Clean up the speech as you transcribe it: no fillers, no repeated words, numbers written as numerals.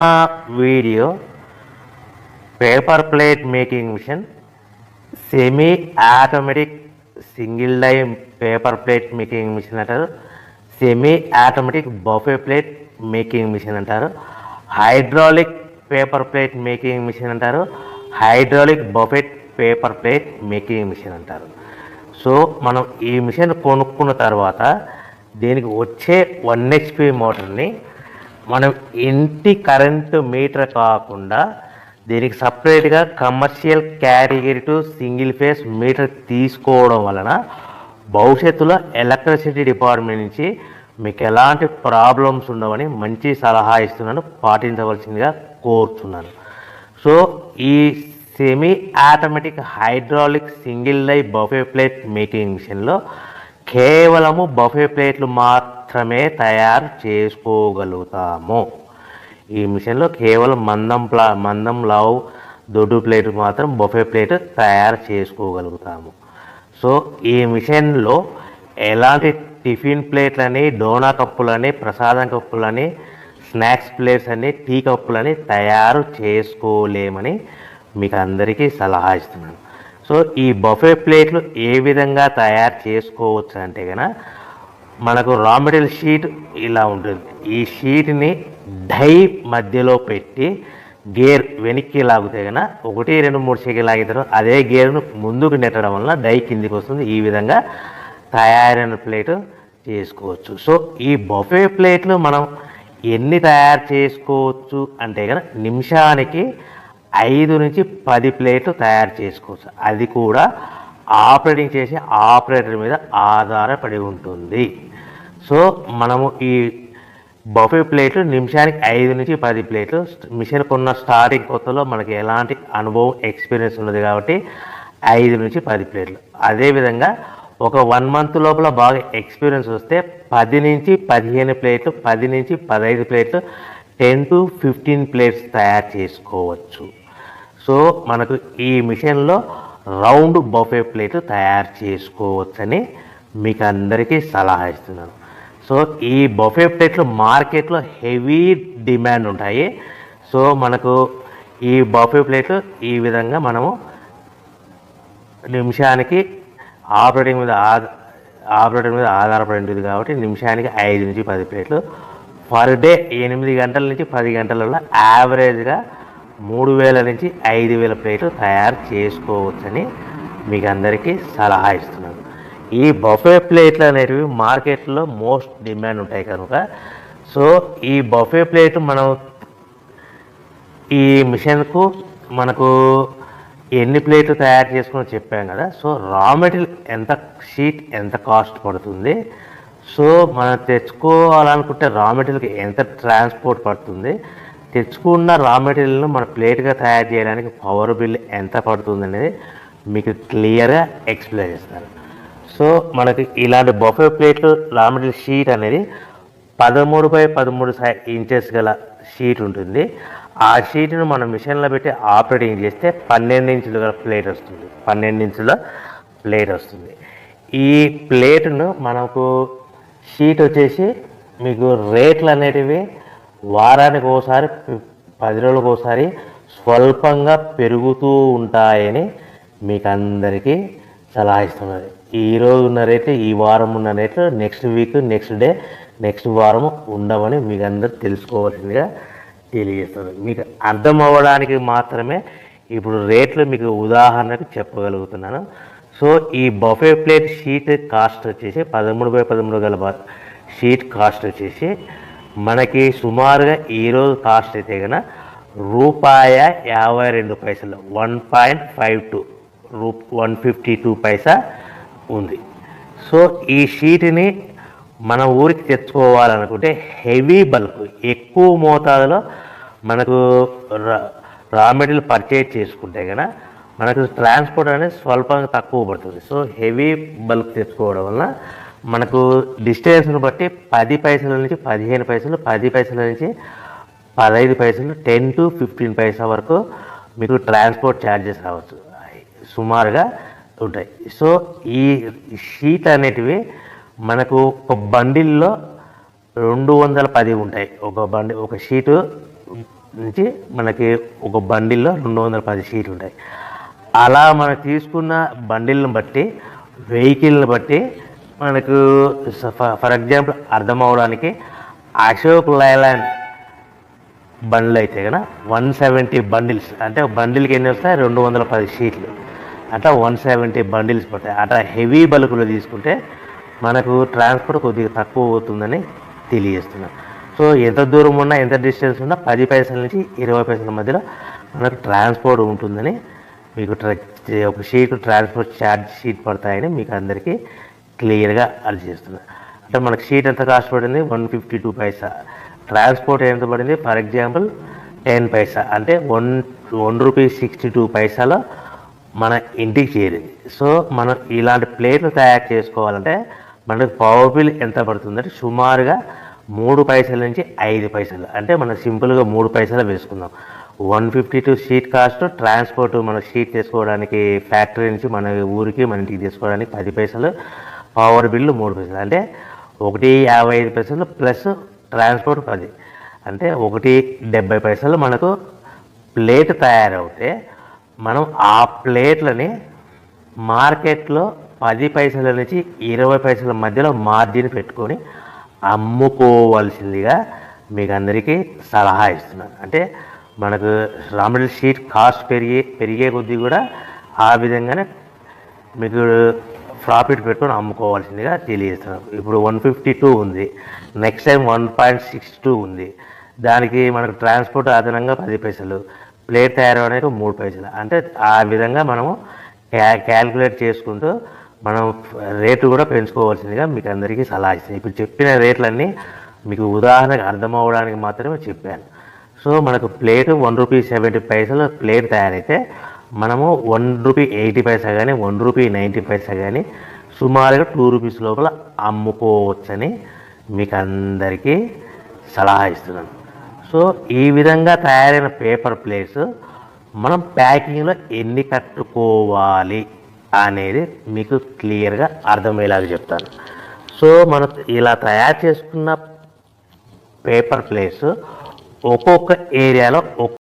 Video paper plate making machine, semi automatic single die paper plate making machine అంటారు, semi automatic buffet plate making machine అంటారు, hydraulic paper plate making machine అంటారు, hydraulic buffet paper plate making machine అంటారు. So మనం ఈ machine కొనుక్కున్న తర్వాత దీనికి వచ్చే 1 HP మోటార్ని మనం ఇంటి కరెంటు మీటర్ కాకుండా దీనికి సపరేట్గా commercial category to single phase metre తీసుకోవడం వలన భవిష్యత్తులో ఎలక్ట్రిసిటీ డిపార్ట్మెంట్ నుంచి మీకు ఎలాంటి ప్రాబ్లమ్స్ ఉండవని మంచి సలహా ఇస్తున్నాను, పాటించవలసిందిగా కోరుతున్నాను. సో ఈ semi automatic hydraulic single die buffet plate making మిషన్లో కేవలము బఫే ప్లేట్లు మాత్రమే తయారు చేసుకోగలుగుతాము. ఈ మిషన్లో కేవలం మందం లావు దొడ్డు ప్లేట్ మాత్రం బఫే ప్లేట్ తయారు చేసుకోగలుగుతాము. సో ఈ మిషన్లో ఎలాంటి టిఫిన్ ప్లేట్లని, డోనా కప్పులని, ప్రసాదం కప్పులని, స్నాక్స్ ప్లేట్స్ అని, టీ కప్పులని తయారు చేసుకోలేమని మీకు అందరికీ సలహా ఇస్తున్నాను. సో ఈ బఫే ప్లేట్లు ఏ విధంగా తయారు చేసుకోవచ్చు అంటే కనుక మనకు రా మెటీరియల్ షీట్ ఇలా ఉంటుంది. ఈ షీట్ని డై మధ్యలో పెట్టి గేర్ వెనక్కి లాగితే కనుక 1, 2, 3 సెకండ్లు లాగితే అదే గేర్ను ముందుకు నెట్టడం వలన డై కిందికి వస్తుంది. ఈ విధంగా తయారైన ప్లేట్ చేసుకోవచ్చు. సో ఈ బఫే ప్లేట్లు మనం ఎన్ని తయారు చేసుకోవచ్చు అంటే కనుక నిమిషానికి 5 నుంచి 10 ప్లేట్లు తయారు చేసుకోవచ్చు. అది కూడా ఆపరేటింగ్ చేసే ఆపరేటర్ మీద ఆధారపడి ఉంటుంది. సో మనము ఈ బఫే ప్లేట్లు నిమిషానికి 5 నుంచి 10 ప్లేట్లు, మిషన్ కొన్న స్టార్టింగ్ కొత్తలో మనకి ఎలాంటి అనుభవం ఎక్స్పీరియన్స్ ఉన్నది కాబట్టి 5 నుంచి 10 ప్లేట్లు. అదేవిధంగా ఒక 1 మంత్ లోపల బాగా ఎక్స్పీరియన్స్ వస్తే 10 నుంచి 15 ప్లేట్లు, 10 నుంచి 15 ప్లేట్లు, 10 to 15 ప్లేట్స్ తయారు చేసుకోవచ్చు. సో మనకు ఈ మిషన్లో రౌండ్ బఫే ప్లేట్ తయారు చేసుకోవచ్చని మీకు అందరికీ సలహా ఇస్తున్నాను. సో ఈ బఫే ప్లేట్లు మార్కెట్లో హెవీ డిమాండ్ ఉంటాయి. సో మనకు ఈ బఫే ప్లేట్లు ఈ విధంగా మనము నిమిషానికి ఆపరేటర్ మీద ఆధారపడి ఉంటుంది కాబట్టి నిమిషానికి 5 నుంచి 10 ప్లేట్లు, పర్ డే 8 గంటల నుంచి 10 గంటలలో యావరేజ్గా 3000 నుంచి 5000 ప్లేట్లు తయారు చేసుకోవచ్చని మీకు అందరికీ సలహా ఇస్తున్నాను. ఈ బఫే ప్లేట్లు అనేటివి మార్కెట్లో మోస్ట్ డిమాండ్ ఉంటాయి కనుక సో ఈ బఫే ప్లేట్ మనం ఈ మిషన్కు మనకు ఎన్ని ప్లేట్లు తయారు చేసుకుని చెప్పాం కదా. సో రా మెటీరియల్ షీట్ ఎంత కాస్ట్ పడుతుంది, సో మనం తెచ్చుకోవాలనుకుంటే రా మెటీరియల్కి ఎంత ట్రాన్స్పోర్ట్ పడుతుంది, తెచ్చుకున్న రా మెటీరియల్ను మన ప్లేట్గా తయారు చేయడానికి పవర్ బిల్ ఎంత పడుతుంది అనేది మీకు క్లియర్గా ఎక్స్ప్లెయిన్ చేస్తారు. సో మనకి ఇలాంటి బఫే ప్లేట్లు రా మెటీరియల్ షీట్ అనేది 13x13 ఇంచెస్ గల షీట్ ఉంటుంది. ఆ షీట్ను మనం మిషన్లో పెట్టి ఆపరేటింగ్ చేస్తే 12 ఇంచుల ప్లేట్ వస్తుంది. 12 ఇంచుల ప్లేట్ వస్తుంది. ఈ ప్లేట్ను మనకు షీట్ వచ్చేసి మీకు రేట్లు అనేటివి వారానికి ఒకసారి, 10 రోజులకు ఒకసారి స్వల్పంగా పెరుగుతూ ఉంటాయని మీకు అందరికీ సలహా ఇస్తున్నది. ఈరోజు ఉన్న రేట్లు, ఈ వారం ఉన్న రేట్లు next week, next day, next వారం ఉండవని మీకు అందరూ తెలుసుకోవాల్సిందిగా తెలియజేస్తుంది. మీకు అర్థం అవ్వడానికి మాత్రమే ఇప్పుడు రేట్లు మీకు ఉదాహరణకు చెప్పగలుగుతున్నాను. సో ఈ బఫే ప్లేట్ షీట్ కాస్ట్ వచ్చేసి 13x13 గల షీట్ కాస్ట్ వచ్చేసి మనకి సుమారుగా ఈరోజు కాస్ట్ అయితే కనుక ₹52, 1.52 152 పైసా ఉంది. సో ఈ షీట్ని మన ఊరికి తెచ్చుకోవాలనుకుంటే హెవీ బల్క్, ఎక్కువ మోతాదులో మనకు రా మెటీరియల్ పర్చేజ్ చేసుకుంటే కనుక మనకు ట్రాన్స్పోర్ట్ అనేది స్వల్పంగా తక్కువ పడుతుంది. సో హెవీ బల్క్ తెచ్చుకోవడం వల్ల మనకు డిస్టెన్స్ను బట్టి 10 పైసల నుంచి 15 పైసలు, 10 పైసల నుంచి 15 పైసలు, 10 to 15 పైసా వరకు మీకు ట్రాన్స్పోర్ట్ ఛార్జెస్ రావచ్చు, సుమారుగా ఉంటాయి. సో ఈ షీట్ అనేటివి మనకు ఒక బండిల్లో 210 ఉంటాయి. ఒక షీటు నుంచి మనకి ఒక బండిల్లో 210 షీట్లు ఉంటాయి. అలా మనం తీసుకున్న బండిల్ని బట్టి, వెహికల్ని బట్టి మనకు ఫర్ ఎగ్జాంపుల్ అర్థం అవడానికి అశోక్ లైలాండ్ బండ్లు అయితే కనుక 170 బండిల్స్, అంటే బండిల్కి ఎన్ని వస్తాయి 210 షీట్లు, అట్లా 170 బండిల్స్ పడతాయి. అట్లా హెవీ బల్కులు తీసుకుంటే మనకు ట్రాన్స్పోర్ట్ కొద్దిగా తక్కువ అవుతుందని తెలియజేస్తున్నాను. సో ఎంత దూరం ఉన్నా, ఎంత డిస్టెన్స్ ఉన్నా 10 పైసల నుంచి 20 పైసల మధ్యలో మనకు ట్రాన్స్పోర్ట్ ఉంటుందని మీకు ఒక షీట్ ట్రాన్స్పోర్ట్ ఛార్జ్ షీట్ పడతాయని మీకు అందరికీ క్లియర్గా అర్థం చేస్తున్నాను. అంటే మనకు షీట్ ఎంత కాస్ట్ పడింది 152 పైసా, ట్రాన్స్పోర్ట్ ఎంత పడింది ఫర్ ఎగ్జాంపుల్ 10 పైసా, అంటే 1 రూపీ 62 పైసాలో మన ఇంటికి చేరింది. సో మనం ఇలాంటి ప్లేట్లు తయారు చేసుకోవాలంటే మనకు పవర్ బిల్ ఎంత పడుతుందంటే సుమారుగా 3 పైసల నుంచి 5 పైసలు, అంటే మనం సింపుల్గా 3 పైసలు వేసుకుందాం. 152 షీట్ కాస్ట్, ట్రాన్స్పోర్ట్ మన షీట్ తీసుకోవడానికి ఫ్యాక్టరీ నుంచి మన ఊరికి మన ఇంటికి తీసుకోవడానికి 10 పైసలు, పవర్ బిల్లు 3 పైసలు, అంటే 1.55 పైసలు ప్లస్ ట్రాన్స్పోర్ట్ 10, అంటే 1.70 పైసలు మనకు ప్లేట్ తయారవుతే మనం ఆ ప్లేట్లని మార్కెట్లో 10 పైసల నుంచి 20 పైసల మధ్యలో మార్జిన్ పెట్టుకొని అమ్ముకోవాల్సిందిగా మీకు అందరికీ సలహా ఇస్తున్నాను. అంటే మనకు రా మెటీరియల్ షీట్ కాస్ట్ పెరిగే కొద్దీ కూడా ఆ విధంగానే మీకు ప్రాఫిట్ పెట్టుకొని అమ్ముకోవాల్సిందిగా తెలియజేస్తున్నాను. ఇప్పుడు 152 ఉంది, నెక్స్ట్ టైం 1.62 ఉంది, దానికి మనకు ట్రాన్స్పోర్ట్ అదనంగా 10 పైసలు, ప్లేట్ తయారవడానికి 3 పైసలు, అంటే ఆ విధంగా మనము క్యాల్కులేట్ చేసుకుంటూ మనం రేటు కూడా పెంచుకోవాల్సిందిగా మీకు అందరికీ సలహా ఇస్తాను. ఇప్పుడు చెప్పిన రేట్లన్నీ మీకు ఉదాహరణకు అర్థం అవ్వడానికి మాత్రమే చెప్పాను. సో మనకు ప్లేటు 1 రూపీ 70 పైసలు ప్లేట్ తయారైతే మనము 1 రూపీ 80 పైసా కానీ 1 రూపీ 90 పైసా కానీ సుమారుగా 2 రూపీస్ లోపల అమ్ముకోవచ్చని మీకు అందరికీ సలహా ఇస్తున్నాను. సో ఈ విధంగా తయారైన పేపర్ ప్లేట్స్ మనం ప్యాకింగ్లో ఎన్ని కట్టుకోవాలి అనేది మీకు క్లియర్గా అర్థమయ్యేలాగా చెప్తాను. సో మనం ఇలా తయారు చేసుకున్న పేపర్ ప్లేట్స్ ఒక్కొక్క ఏరియాలో